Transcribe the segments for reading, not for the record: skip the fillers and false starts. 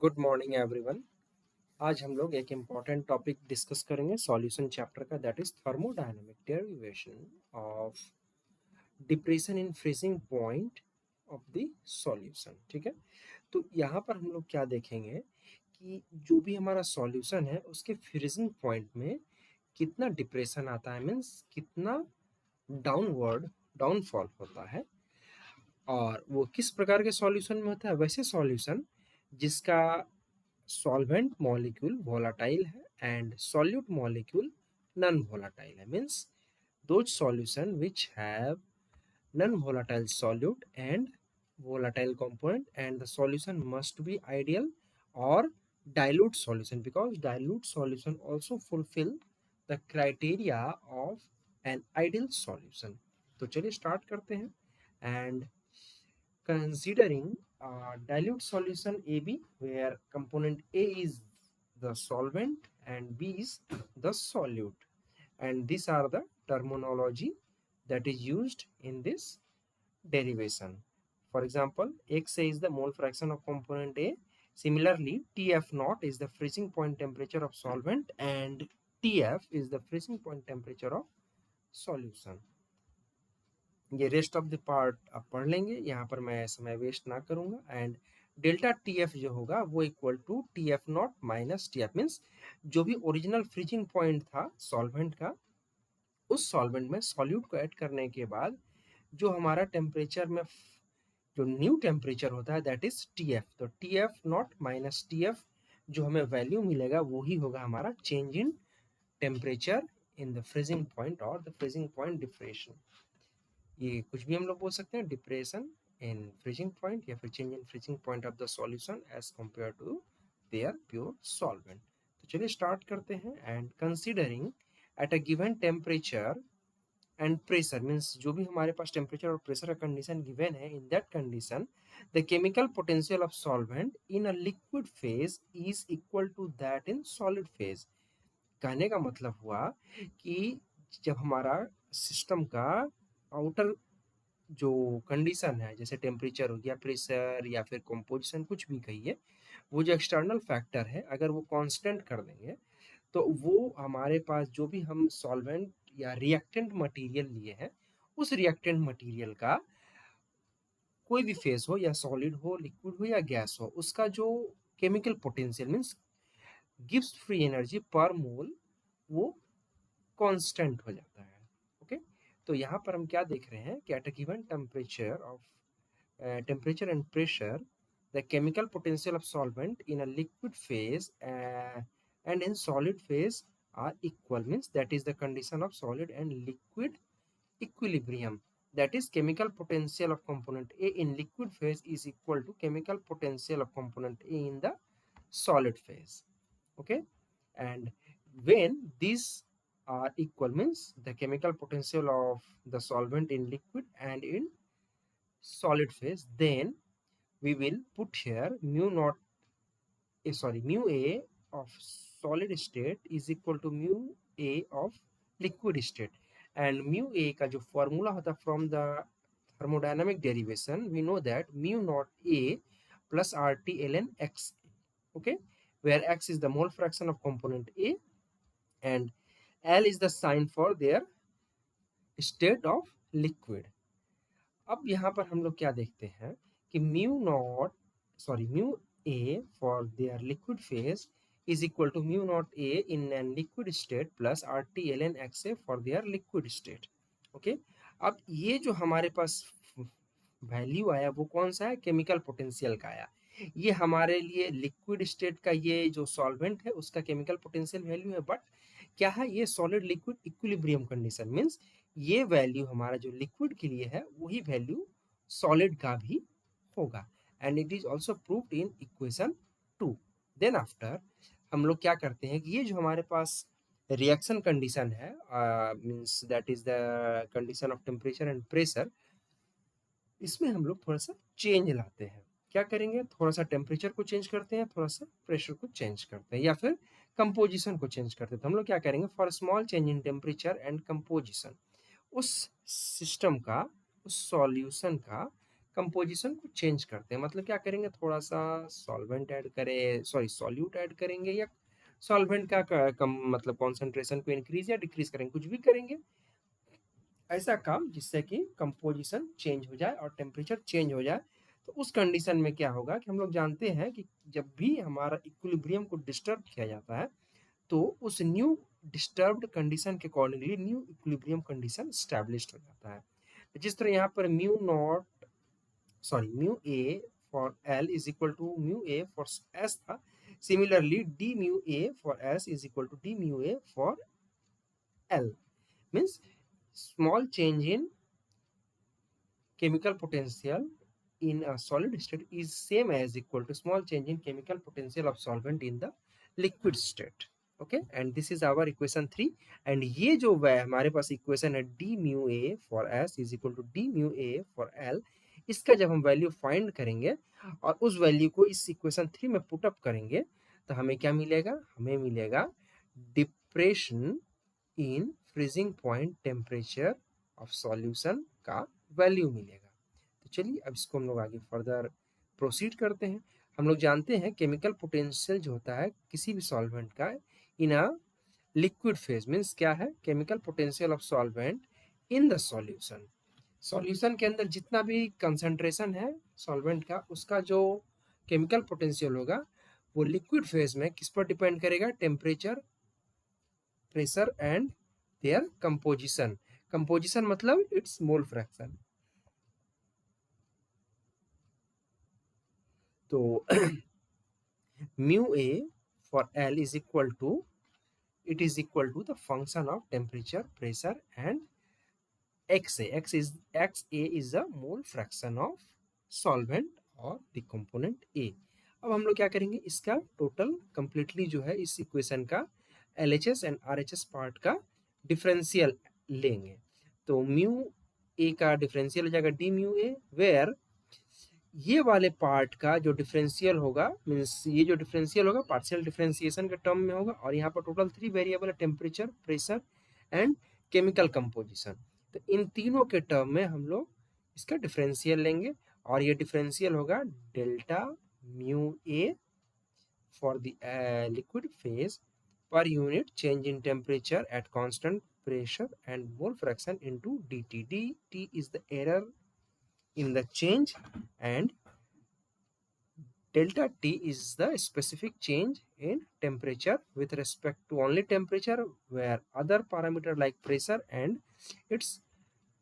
Good morning everyone. आज हम लोग एक इम्पॉर्टेंट टॉपिक डिस्कस करेंगे सॉल्यूशन चैप्टर का, that is thermodynamic derivation of depression in freezing point of the solution. ठीक है, तो यहाँ पर हम लोग क्या देखेंगे कि जो भी हमारा सॉल्यूशन है उसके फ्रीजिंग पॉइंट में कितना डिप्रेशन आता है, मीन्स कितना डाउनवर्ड डाउनफॉल होता है, और वो किस प्रकार के सॉल्यूशन में होता है। वैसे सॉल्यूशन जिसका solvent molecule volatile है and solute molecule non-volatile है, means those solution which have non-volatile solute and volatile component, and the solution must be ideal or dilute solution, because dilute solution also fulfill the criteria of an ideal solution। तो चलिए start करते हैं। And considering a dilute solution AB where component A is the solvent and B is the solute, and these are the terminology that is used in this derivation. For example, XA is the mole fraction of component A. Similarly, TF naught is the freezing point temperature of solvent and TF is the freezing point temperature of solution। ये rest of the part आप पढ़ लेंगे, यहाँ पर मैं समय waste ना करूँगा। एंड डेल्टा टी एफ जो होगा वो equal to T F not minus T F, means जो भी ओरिजिनल फ्रीजिंग पॉइंट था सॉल्वेंट का, उस सॉल्वेंट में सॉल्यूट को ऐड करने के बाद जो हमारा टेम्परेचर में जो न्यू टेम्परेचर होता है दैट इज टी एफ। तो T F not minus T F जो हमें वैल्यू मिलेगा वही होगा हमारा change in temperature in the freezing point और द फ्रीजिंग पॉइंट डिफरेशन। ये कुछ भी हम लोग बोल सकते हैं, डिप्रेशन इन फ्रीजिंग पॉइंट या फिर change in freezing point of the solution as compare to their pure solvent. तो चलिए स्टार्ट करते हैं। And considering at a given temperature and pressure, means जो भी हमारे पास टेम्परेचर और प्रेशर का कंडीशन गिवन है, in that condition the chemical potential of solvent in a liquid phase is equal to that in solid phase. कहने का मतलब हुआ कि जब हमारा सिस्टम का आउटर जो कंडीशन है, जैसे टेम्परेचर हो गया, प्रेशर या फिर कंपोजिशन, कुछ भी कहिए, वो जो एक्सटर्नल फैक्टर है अगर वो कांस्टेंट कर देंगे तो वो हमारे पास जो भी हम सॉल्वेंट या रिएक्टेंट मटेरियल लिए हैं उस रिएक्टेंट मटेरियल का कोई भी फेस हो, या सॉलिड हो, लिक्विड हो या गैस हो, उसका जो chemical potential means gives free energy पर मोल वो कांस्टेंट हो जाता है। ओके, तो यहाँ पर हम क्या देख रहे हैं कि eight a given temperature of temperature and pressure, the chemical potential of solvent in a liquid phase and in solid phase are equal, means that is the condition of solid and liquid equilibrium, that is chemical potential of component A in liquid phase is equal to chemical potential of component A in the solid phase। Okay, and when these are equal, means the chemical potential of the solvent in liquid and in solid phase, then we will put here mu a of solid state is equal to mu a of liquid state, and mu a का जो formula होता है from the thermodynamic derivation, we know that mu naught a plus RT ln x, okay, where x is the mole fraction of component A and L is the sign for their state of liquid। अब यहाँ पर हम लोग क्या देखते हैं कि mu a for their liquid phase is equal to mu naught a in a liquid state plus RT ln XA for their liquid state। Okay, अब ये जो हमारे पास वैल्यू आया वो कौन सा है, केमिकल पोटेंशियल का आया। ये हमारे लिए लिक्विड स्टेट का ये जो सॉल्वेंट है उसका केमिकल पोटेंशियल वैल्यू है, बट क्या है, ये solid liquid equilibrium condition, means ये वैल्यू हमारा जो लिक्विड के लिए है वही वैल्यू सॉलिड का भी होगा, and it is also proved in equation 2। Then after हम लोग क्या करते हैं कि ये जो हमारे पास रिएक्शन कंडीशन है, means that is the condition of temperature and pressure, इसमें हम लोग थोड़ा सा चेंज लाते हैं। क्या करेंगे, थोड़ा सा टेम्परेचर को चेंज करते हैं, थोड़ा सा प्रेशर को चेंज करते हैं, या फिर कंपोजिशन को चेंज करते हैं। तो हम लोग क्या करेंगे, for small change in temperature and composition, उस सिस्टम का, उस सॉल्यूशन का कंपोजिशन को चेंज करते हैं। मतलब क्या करेंगे, थोड़ा सा सॉल्वेंट ऐड करें, सॉरी सॉल्यूट ऐड करेंगे, या सॉल्वेंट का कम मतलब कॉन्सेंट्रेशन को इंक्रीज या डिक्रीज करेंगे, कुछ भी करेंगे ऐसा काम जिससे कि कंपोजिशन चेंज हो जाए और टेम्परेचर चेंज हो जाए। तो उस कंडीशन में क्या होगा कि हम लोग जानते हैं कि जब भी हमारा इक्विलिब्रियम को डिस्टर्ब किया जाता है तो उस न्यू डिस्टर्ब्ड कंडीशन के accordingly new equilibrium condition established हो जाता है। जिस तरह यहाँ पर mu A for L is equal to mu A for S था, similarly d mu A for S is equal to d mu A for L. Means small change in chemical potential in a solid state is same as equal to small change in chemical potential of solvent in the liquid state. Okay, and this is our equation 3. and ये जो हमारे पास equation है d mu a for s is equal to d mu a for l, इसका जब हम value find करेंगे और उस वैल्यू को इस इक्वेशन 3 में पुट अप करेंगे तो हमें क्या मिलेगा, हमें मिलेगा depression in freezing point temperature of solution का वैल्यू मिलेगा। तो चलिए अब इसको हम लोग आगे फर्दर प्रोसीड करते हैं। हम लोग जानते हैं केमिकल पोटेंशियल जो होता है किसी भी सॉल्वेंट का इन अ लिक्विड फेज, मीन्स क्या है, chemical potential of solvent in the solution. Solution के अंदर जितना भी कंसंट्रेशन है सॉल्वेंट का, उसका जो केमिकल पोटेंशियल होगा वो लिक्विड फेज में किस पर डिपेंड करेगा, temperature, pressure and their composition. Composition मतलब इट्स मोल फ्रैक्शन। तो mu A for L is equal to, it is equal to the function of temperature, pressure and xa. xa is the mole fraction of solvent or the component A. अब हम लोग क्या करेंगे, इसका total completely जो है इस equation का LHS एंड RHS पार्ट का डिफरेंशियल लेंगे। तो म्यू ए का डिफरेंशियल हो जाएगा डी म्यू ए, वेयर ये वाले पार्ट का जो डिफरेंशियल होगा, मीन्स ये जो डिफरेंशियल होगा पार्शियल डिफरेंशिएशन के टर्म में होगा, और यहाँ पर टोटल 3 वेरिएबल है, temperature, pressure and chemical composition. तो इन तीनों के टर्म में हम लोग इसका डिफरेंशियल लेंगे और ये डिफरेंशियल होगा delta mu A for the liquid phase per unit change in temperature at constant pressure and mole fraction into dt. dt is the error in the change and delta T is the specific change in temperature with respect to only temperature, where other parameter like pressure and its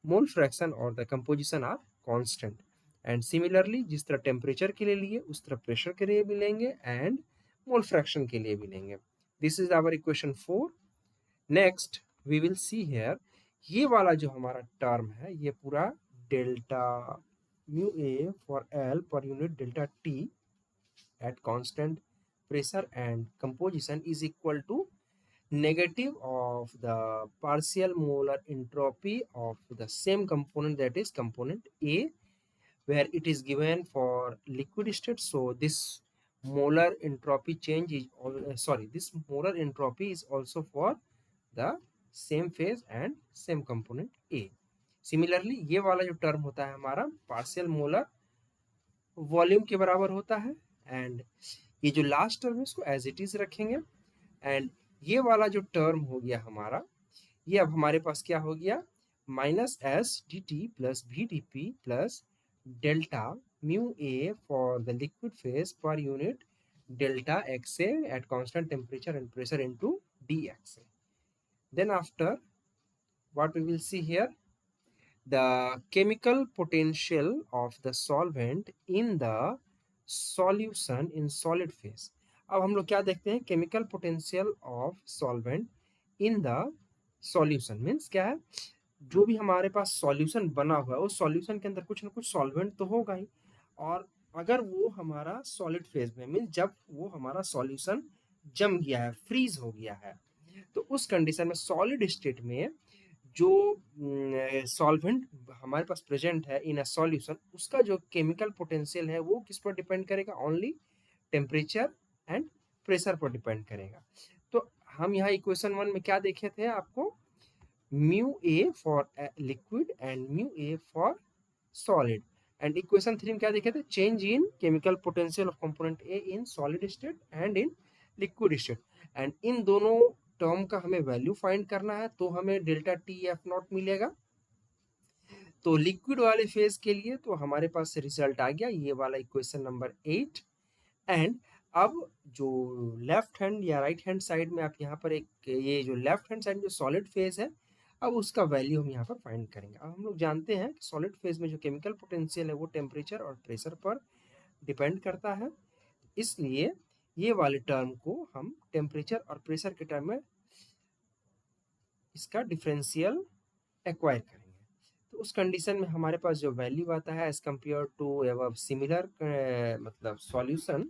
mole fraction or the composition are constant. And similarly जिस तरह temperature के लिए लिए उस तरह pressure के लिए भी लेंगे and mole fraction के लिए भी लेंगे। This is our equation 4. Next we will see here, ये वाला जो हमारा टर्म है ये पूरा delta mu A for L पर unit delta T at constant pressure and composition is equal to negative of the partial molar entropy of the same component, that is component A, where it is given for liquid state. So this molar entropy change is this molar entropy is also for the same phase and same component A. Similarly ये वाला जो term होता है हमारा partial molar volume के बराबर होता है, एंड ये जो लास्ट टर्म है इसको एज इट इज रखेंगे। एंड ये वाला जो टर्म हो गया हमारा, ये अब हमारे पास क्या हो गया, minus S D T plus V D P plus delta mu A for the liquid phase per unit delta X A at constant temperature and pressure into D X A. Then after what we will see here, the chemical potential of the solvent in the solution in solid phase. अब हम लोग क्या देखते हैं, chemical potential of solvent in the solution, means क्या है, जो भी हमारे पास सॉल्यूशन बना हुआ है उस सॉल्यूशन के अंदर कुछ ना कुछ सॉल्वेंट तो होगा ही, और अगर वो हमारा सॉलिड फेज में, मीन्स जब वो हमारा सॉल्यूशन जम गया है, फ्रीज हो गया है, तो उस कंडीशन में सॉलिड स्टेट में जो सॉल्वेंट हमारे पास प्रेजेंट है इन अ सॉल्यूशन, उसका जो केमिकल पोटेंशियल है वो किस पर डिपेंड करेगा, ओनली टेम्परेचर एंड प्रेशर पर डिपेंड करेगा। तो हम यहाँ इक्वेशन 1 में क्या देखे थे आपको, mu A for liquid and mu A for solid. And equation 3 में क्या देखे थे, change in chemical potential of component A in solid state and in liquid state. And in दोनों टर्म का हमें वैल्यू फाइंड करना है, तो हमें डेल्टा टी एफ नॉट मिलेगा। तो लिक्विड वाले फेज के लिए तो हमारे पास रिजल्ट आ गया ये वाला इक्वेशन नंबर 8। एंड अब जो लेफ्ट हैंड या राइट हैंड साइड में आप यहाँ पर एक, ये जो लेफ्ट हैंड साइड जो सॉलिड फेज है, अब उसका वैल्यू हम यहाँ पर फाइंड करेंगे। अब हम लोग जानते हैं कि सॉलिड फेज में जो केमिकल पोटेंशियल है वो टेम्परेचर और प्रेशर पर डिपेंड करता है, इसलिए ये वाले टर्म को हम टेम्परेचर और प्रेशर के टर्म में इसका डिफरेंशियल एक्वायर करेंगे। तो उस कंडीशन में हमारे पास जो वैल्यू आता है एज कम्पेयर टू एवं सिमिलर मतलब सॉल्यूशन,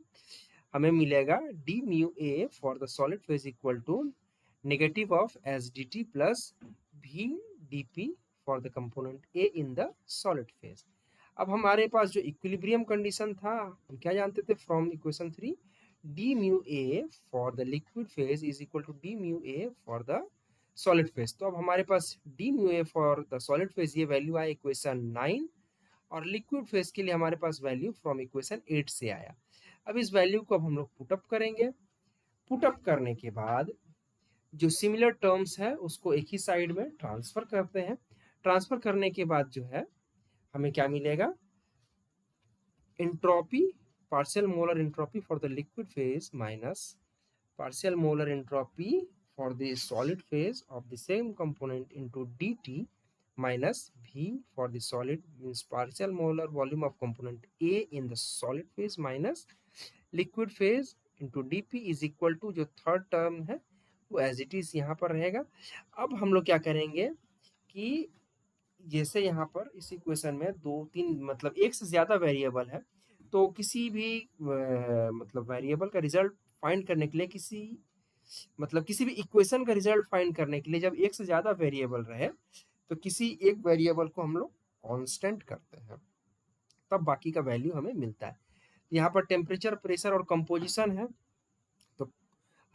हमें मिलेगा D mu A for the solid phase equal to negative of S D T plus V D P for the component A in the solid phase. अब हमारे पास जो equilibrium condition था, हम क्या जानते थे from equation 3, d mu A for the liquid phase is equal to d mu A for the solid phase. तो अब हमारे पास d mu A for the solid phase ये वैल्यू आया इक्वेशन 9, और लिक्विड फेज के लिए हमारे पास वैल्यू फ्रॉम इक्वेशन 8 से आया। अब इस वैल्यू को अब हम लोग पुटअप करेंगे। पुटअप करने के बाद जो सिमिलर टर्म्स है उसको एक ही साइड में ट्रांसफर करते हैं। ट्रांसफर करने के बाद जो है हमें क्या मिलेगा, entropy, partial molar entropy for the liquid phase minus partial molar entropy for the solid phase of the same component into dt minus v for the solid, means partial molar volume of component A in the solid phase minus liquid phase into dp is equal to जो third term है वो as it is यहाँ पर रहेगा। अब हम लोग क्या करेंगे कि जैसे यहाँ पर इस इक्वेशन में दो तीन मतलब एक से ज़्यादा वेरिएबल है, तो किसी भी मतलब वेरिएबल का रिजल्ट फाइंड करने के लिए किसी भी इक्वेशन का रिजल्ट फाइंड करने के लिए जब एक से ज़्यादा वेरिएबल रहे तो किसी एक वेरिएबल को हम लोग कांस्टेंट करते हैं, तब बाकी का वैल्यू हमें मिलता है। यहाँ पर टेम्परेचर, प्रेशर और कंपोजिशन है, तो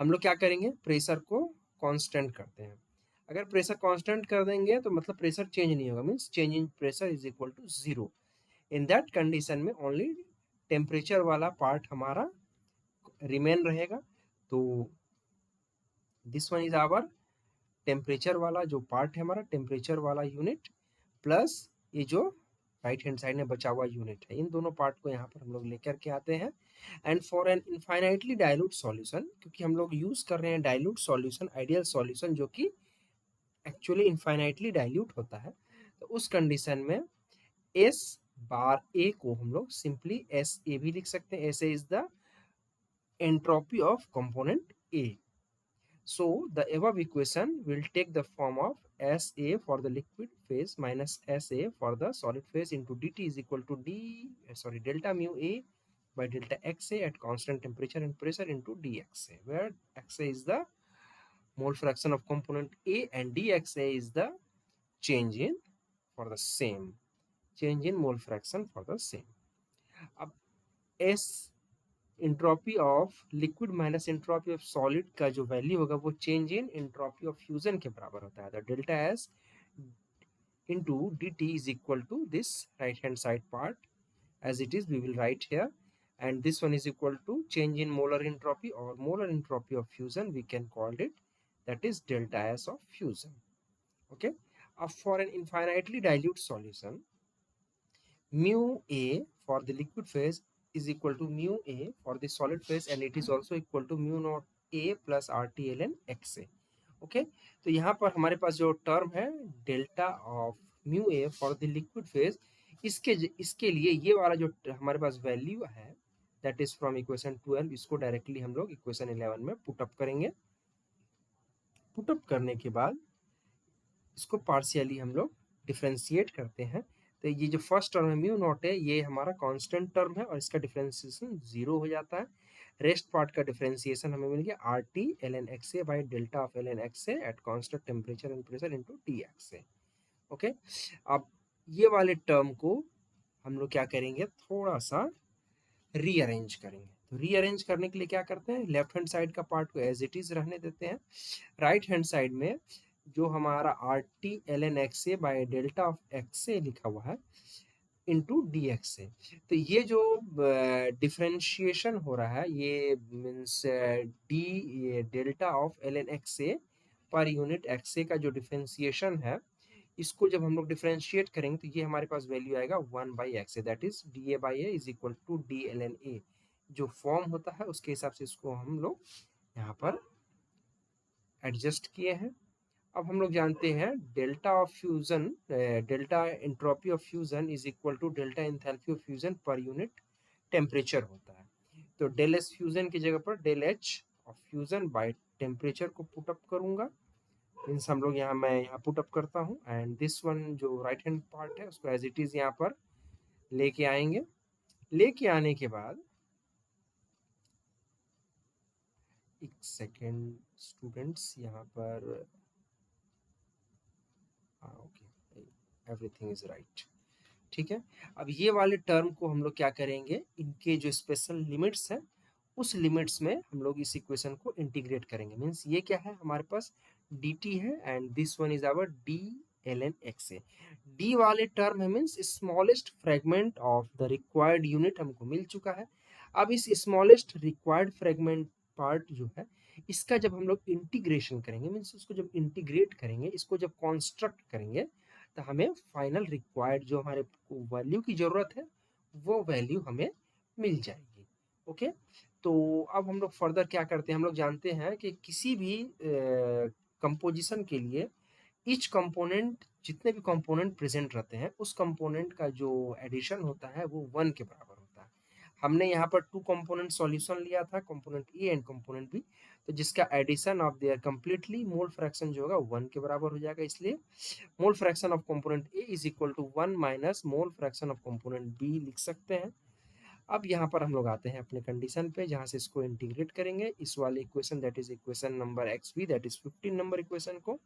हम लोग क्या करेंगे, प्रेशर को कांस्टेंट करते हैं। अगर प्रेशर कांस्टेंट कर देंगे तो मतलब प्रेशर चेंज नहीं होगा, means change in pressure is equal to 0। In that condition में ओनली टेम्परेचर वाला पार्ट हमारा रिमेन रहेगा। तो this one is our temperature वाला जो पार्ट है हमारा, टेम्परेचर वाला यूनिट प्लस ये जो राइट हैंड साइड में बचा हुआ यूनिट है, इन दोनों पार्ट को यहाँ पर हम लोग लेकर के आते हैं। And for an infinitely dilute solution, क्योंकि हम लोग यूज कर रहे हैं डाइल्यूट सॉल्यूशन, आइडियल सॉल्यूशन जो कि एक्चुअली इनफाइनाइटली डाइल्यूट होता है, तो उस कंडीशन में एस बार ए को हम लोग सिंपली एस ए भी लिख सकते हैं। S A is the entropy of component A. So the above equation will take the form of SA for the liquid phase minus SA for the solid phase into dt is equal to delta mu A by delta XA at constant temperature and pressure into dXA, where XA is the mole fraction of component A and dXA is the change in for the same, change in mole fraction for the same. अब S entropy of liquid minus entropy of solid का जो value होगा वो change in entropy of fusion के बराबर होता है। The delta S into dt is equal to this right hand side part as it is, we will write here, and this one is equal to change in molar entropy or molar entropy of fusion, we can call it, that is delta S of fusion. Okay, for an infinitely dilute solution, mu A for the liquid phase is equal to mu A for the solid phase, and it is also equal to mu naught A plus RT ln XA. Okay, तो यहाँ पर हमारे पास जो term है delta of mu A for the liquid phase, इसके लिए ये वाला जो हमारे पास वैल्यू है दैट इज फ्रॉम इक्वेशन 12, इसको डायरेक्टली हम लोग इक्वेशन 11 में पुटअप करेंगे। पुटअप करने के बाद इसको पार्शियली हम लोग डिफ्रेंशिएट करते हैं। तो ये जो फर्स्ट टर्म है म्यू नॉट है ये हमारा कांस्टेंट टर्म है और इसका डिफ्रेंशिएशन 0 हो जाता है। रेस्ट पार्ट का डिफरेंशिएशन हमें मिल गया R T L N X A by delta of L N X A at constant temperature and pressure into T X A. Okay, अब ये वाले टर्म को हम लोग क्या करेंगे, थोड़ा सा रीअरेंज करेंगे। तो रीअरेंज करने के लिए क्या करते हैं, लेफ्ट हैंड साइड का पार्ट को एज इट इज रहने देते हैं। राइट हैंड साइड में जो हमारा R T L N X A by delta of X A लिखा हुआ है, इंटू डी एक्स से। तो ये जो डिफ्रेंशिएशन हो रहा है ये means D delta of L N X से पर यूनिट एक्स से का जो डिफ्रेंशिएशन है, इसको जब हम लोग डिफ्रेंशिएट करेंगे तो ये हमारे पास वैल्यू आएगा 1/x, that is D A by A is equal to D L N A. जो फॉर्म होता है उसके हिसाब से इसको हम लोग यहाँ पर एडजस्ट किए हैं। अब हम लोग जानते हैं delta of fusion, delta entropy of fusion is equal to delta enthalpy of fusion per unit temperature होता है। तो डेल एस फ्यूजन की जगह पर del H of fusion by temperature को पुट अप करूंगा। मीन्स हम लोग यहाँ, मैं यहाँ पुट अप करता हूँ एंड दिस वन जो राइट हैंड पार्ट है उसको एज इट इज यहाँ पर लेके आएंगे। लेके आने के बाद एक सेकेंड स्टूडेंट्स, यहाँ पर ओके एवरीथिंग इज राइट, ठीक है। अब ये वाले टर्म को हम लोग क्या करेंगे, इनके जो स्पेशल लिमिट्स हैं उस लिमिट्स में हम लोग इस इक्वेशन को इंटीग्रेट करेंगे। मीन्स ये क्या है हमारे पास dt है and this one is our D L N X A. D वाले टर्म है means smallest fragment of the required unit हमको मिल चुका है। अब इस स्मॉलेस्ट रिक्वायर्ड फ्रेगमेंट पार्ट जो है इसका जब हम लोग इंटीग्रेशन करेंगे, मीन्स उसको जब इंटीग्रेट करेंगे, इसको जब कॉन्स्ट्रक्ट करेंगे तो हमें फाइनल रिक्वायर्ड जो हमारे को वैल्यू की जरूरत है वो वैल्यू हमें मिल जाएगी। ओके, तो अब हम लोग फर्दर क्या करते हैं, हम लोग जानते हैं कि किसी भी कंपोजिशन के लिए ईच कंपोनेंट, जितने भी कंपोनेंट प्रेजेंट रहते हैं उस कंपोनेंट का जो एडिशन होता है वो 1 के बराबर होता है। हमने यहाँ पर 2 कंपोनेंट सॉल्यूशन लिया था, component A and component B, तो जिसका addition of their completely mole fraction जो होगा 1 के बराबर हो जाएगा। इसलिए mole fraction of component A is equal to 1 minus mole fraction of component B लिख सकते हैं। अब यहाँ पर हम लोग आते हैं अपने कंडीशन पे जहाँ से इसको इंटीग्रेट करेंगे इस वाले equation that is equation number X B, that is 15 number equation को।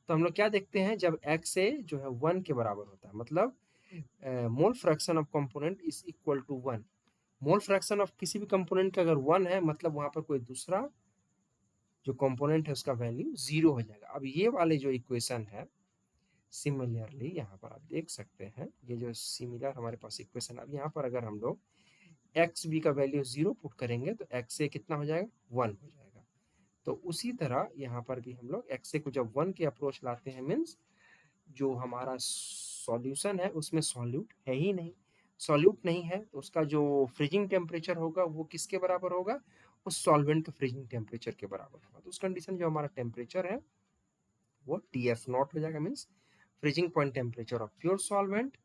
तो हम लोग क्या देखते हैं, जब एक्स ए जो है 1 के बराबर होता है, मतलब mole fraction of component is equal to 1। Mole fraction of किसी भी कंपोनेंट का अगर 1 है मतलब वहां पर कोई दूसरा जो कंपोनेंट है उसका वैल्यू 0 हो जाएगा। अब ये वाले जो इक्वेशन है सिमिलरली यहाँ पर आप देख सकते हैं, ये जो सिमिलर हमारे पास इक्वेशन, अब यहाँ पर अगर हम लोग एक्स बी का वैल्यू 0 पुट करेंगे तो एक्स ए कितना हो जाएगा, 1 हो जाएगा। तो उसी तरह यहाँ पर भी हम लोग एक्स ए को जब 1 के अप्रोच लाते हैं मीन्स जो हमारा सॉल्यूशन है उसमें सॉल्यूट है ही नहीं, सॉल्यूट नहीं है तो उसका जो फ्रीजिंग टेम्परेचर होगा वो किसके बराबर होगा, उस सॉल्वेंट के फ्रीजिंग टेम्परेचर के बराबर होगा। तो उस कंडीशन जो हमारा टेम्परेचर है वो टी एफ नॉट हो जाएगा, means freezing point temperature of pure solvent.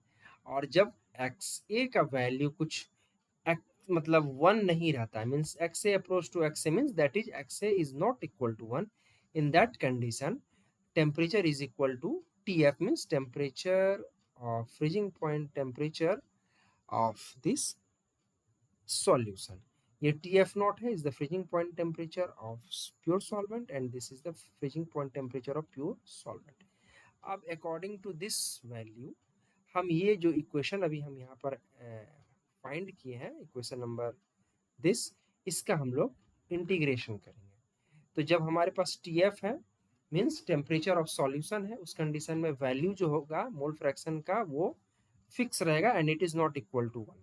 और जब एक्स ए का वैल्यू कुछ मतलब 1 नहीं रहता है, means X A approach to X A means that is X A is not equal to 1, in that condition temperature is equal to T F means temperature of freezing point temperature of this solution. ये T F not है is the freezing point temperature of pure solvent and this is the freezing point temperature of pure solvent. अब according to this value हम ये जो equation अभी हम यहाँ पर फाइंड किए हैं, इक्वेशन नंबर दिस, इसका हम लोग इंटीग्रेशन करेंगे। तो जब हमारे पास टी एफ है मीन्स टेम्परेचर ऑफ सॉल्यूशन है, उस कंडीशन में वैल्यू जो होगा मोल फ्रैक्शन का वो फिक्स रहेगा and it is not equal to 1।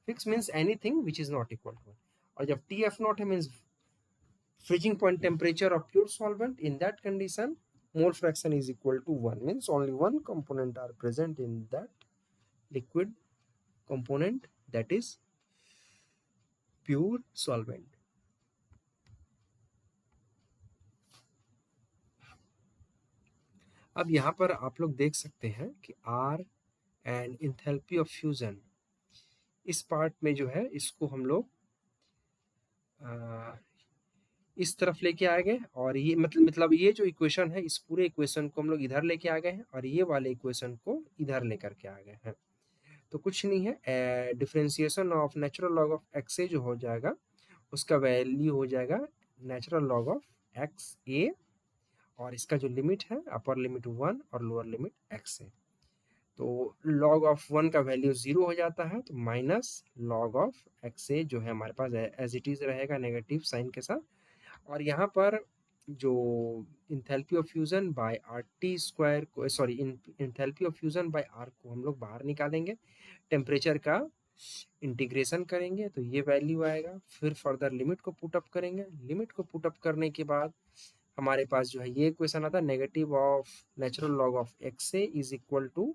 Fix means anything which is not equal to 1। और जब टी एफ नॉट है means freezing point temperature of pure solvent, in that condition mole fraction is equal to 1, means only one component are present in that liquid component, that is pure solvent. अब यहाँ पर आप लोग देख सकते हैं कि R and enthalpy of fusion, इस पार्ट में जो है इसको हम लोग इस तरफ लेके आ गए और ये मतलब ये जो इक्वेशन है इस पूरे इक्वेशन को हम लोग इधर लेके आ गए हैं और ये वाले इक्वेशन को इधर लेकर के आ गए हैं। तो कुछ नहीं है, differentiation of natural log of X A जो हो जाएगा उसका वैल्यू हो जाएगा natural log of X A, और इसका जो लिमिट है अपर लिमिट 1 और लोअर लिमिट एक्स ए। तो लॉग ऑफ 1 का वैल्यू 0 हो जाता है, तो minus log of X A जो है हमारे पास एज इट इज रहेगा नेगेटिव साइन के साथ। और यहाँ पर जो enthalpy of fusion by R T square को, sorry, enthalpy of fusion by R को हम लोग बाहर निकालेंगे, टेम्परेचर का इंटीग्रेशन करेंगे तो ये वैल्यू आएगा। फिर फर्दर लिमिट को पुट अप करेंगे, लिमिट को पुट अप करने के बाद हमारे पास जो है ये इक्वेशन आता है, negative of natural log of X A is equal to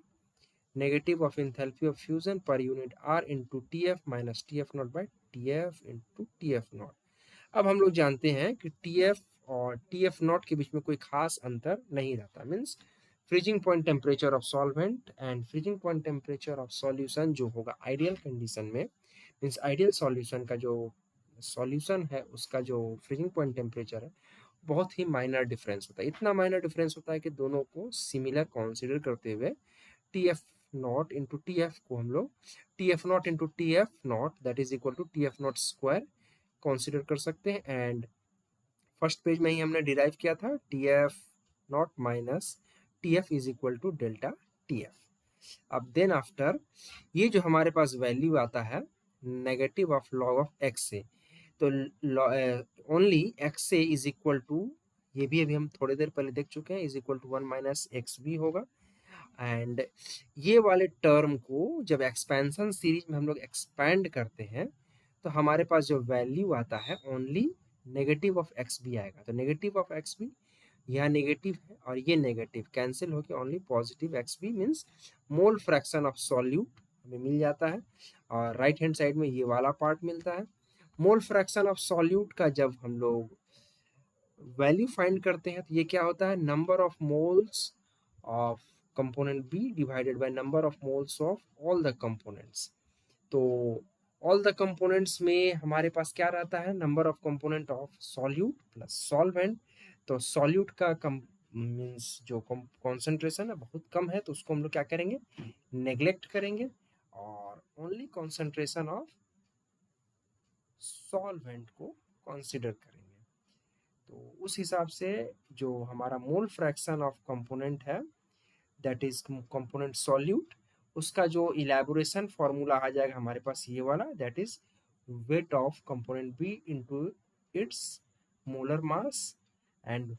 negative of enthalpy of fusion per unit R into T F minus T F nought by T F into T F nought. अब हम लोग जानते हैं कि T F और T F nought के बीच में कोई खास अंतर नहीं रहता, means freezing point temperature of solvent and freezing point temperature of solution जो होगा आइडियल कंडीशन में, मीन्स आइडियल सॉल्यूशन का जो सॉल्यूशन है उसका जो फ्रीजिंग पॉइंट टेम्परेचर है बहुत ही माइनर डिफरेंस होता है। इतना माइनर डिफरेंस होता है कि दोनों को सिमिलर कंसीडर करते हुए T F nought into T F को हम लोग T F nought into T F nought that is equal to T F nought square consider कर सकते हैं। एंड फर्स्ट पेज में ही हमने डिराइव किया था T F not minus T F is equal to delta T F. अब then after ये जो हमारे पास वैल्यू आता है negative of log of X A, तो only X A is equal to, ये भी अभी हम थोड़ी देर पहले देख चुके हैं, is equal to 1 minus X B होगा। एंड ये वाले टर्म को जब एक्सपेंशन सीरीज में हम लोग एक्सपैंड करते हैं तो हमारे पास जो वैल्यू आता है only negative of X B आएगा। तो नेगेटिव ऑफ एक्स बी यहाँ नेगेटिव है और ये नेगेटिव कैंसिल होकर only positive X B means mole fraction of solute हमें मिल जाता है। और राइट हैंड साइड में ये वाला पार्ट मिलता है। मोल फ्रैक्शन ऑफ सॉल्यूट का जब हम लोग वैल्यू फाइंड करते हैं तो ये क्या होता है, number of moles of component B divided by number of moles of all the components. तो ऑल द कंपोनेंट्स में हमारे पास क्या रहता है, number of component of solute plus solvent. तो सॉल्यूट का कम मीन्स जो कॉन्सेंट्रेशन है बहुत कम है तो उसको हम लोग क्या करेंगे, नेग्लेक्ट करेंगे और ओनली कॉन्सेंट्रेशन ऑफ सॉल्वेंट को कंसिडर करेंगे। तो उस हिसाब से जो हमारा मोल फ्रैक्शन ऑफ कंपोनेंट है दैट इज कंपोनेंट सॉल्यूट, उसका जो इलेबोरेशन फॉर्मूला आ जाएगा हमारे पास ये वाला, that is weight of component B into its molar mass and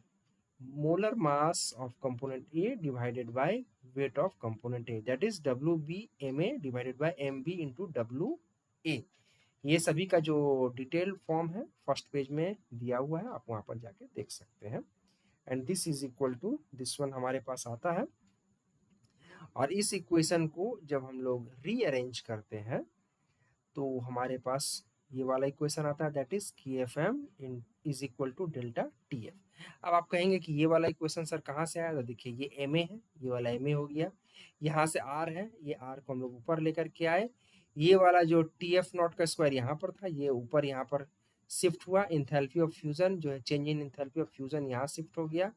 molar mass of component A divided by weight of component A, that is W B M A divided by M B into W A. ये सभी का जो detail form है first page में दिया हुआ है, आप वहां पर जाके देख सकते हैं। And this is equal to this one हमारे पास आता है। और इस इक्वेशन को जब हम लोग रीअरेंज करते हैं तो हमारे पास ये वाला इक्वेशन आता है that is K F M in is equal to delta T F. अब आप कहेंगे कि ये वाला इक्वेशन सर कहाँ से आया, तो देखिए ये एम ए है, ये वाला एम ए हो गया, यहाँ से आर है, ये आर को हम लोग ऊपर लेकर के आए, ये वाला जो टी एफ नॉट का स्क्वायर यहाँ पर था ये ऊपर यहाँ पर शिफ्ट हुआ, इंथैल्पी ऑफ फ्यूजन जो है change in enthalpy of fusion यहाँ शिफ्ट हो गया,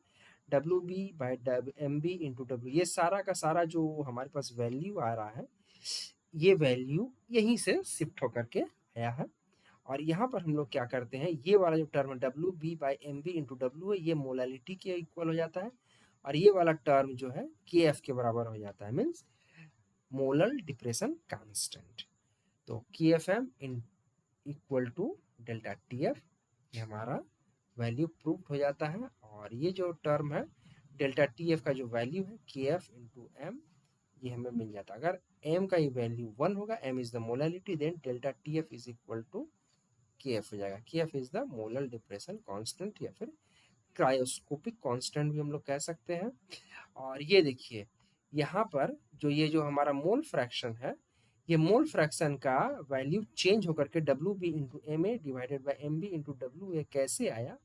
W B by M B into W, ये सारा का सारा जो हमारे पास वैल्यू आ रहा है ये वैल्यू यहीं से शिफ्ट होकर के आया है। और यहाँ पर हम लोग क्या करते हैं, ये वाला जो term W B by M B into W है ये मोलालिटी के इक्वल हो जाता है और ये वाला टर्म जो है के एफ के बराबर हो जाता है, मीन्स मोलर डिप्रेशन कांस्टेंट। तो K F M in equal to delta T F, ये हमारा वैल्यू प्रूव हो जाता है। और ये जो टर्म है डेल्टा टी एफ का जो वैल्यू है के एफ इंटू एम, ये हमें मिल जाता है। अगर एम का ये वैल्यू 1 होगा, M is the molality, then delta T F is equal to K F हो जाएगा। K F is the molar depression constant या फिर क्रायोस्कोपिक कांस्टेंट भी हम लोग कह सकते हैं। और ये देखिए यहाँ पर जो ये जो हमारा मोल फ्रैक्शन है, ये मोल फ्रैक्शन का वैल्यू चेंज होकर के W B into M A divided by M B into W A कैसे आया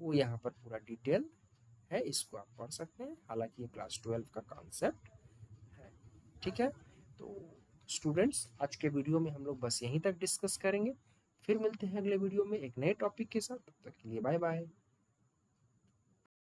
वो यहाँ पर पूरा डिटेल है, इसको आप पढ़ सकते हैं, हालांकि ये क्लास 12 का कॉन्सेप्ट है। ठीक है, तो स्टूडेंट्स आज के वीडियो में हम लोग बस यहीं तक डिस्कस करेंगे, फिर मिलते हैं अगले वीडियो में एक नए टॉपिक के साथ। तब तक के लिए बाय बाय।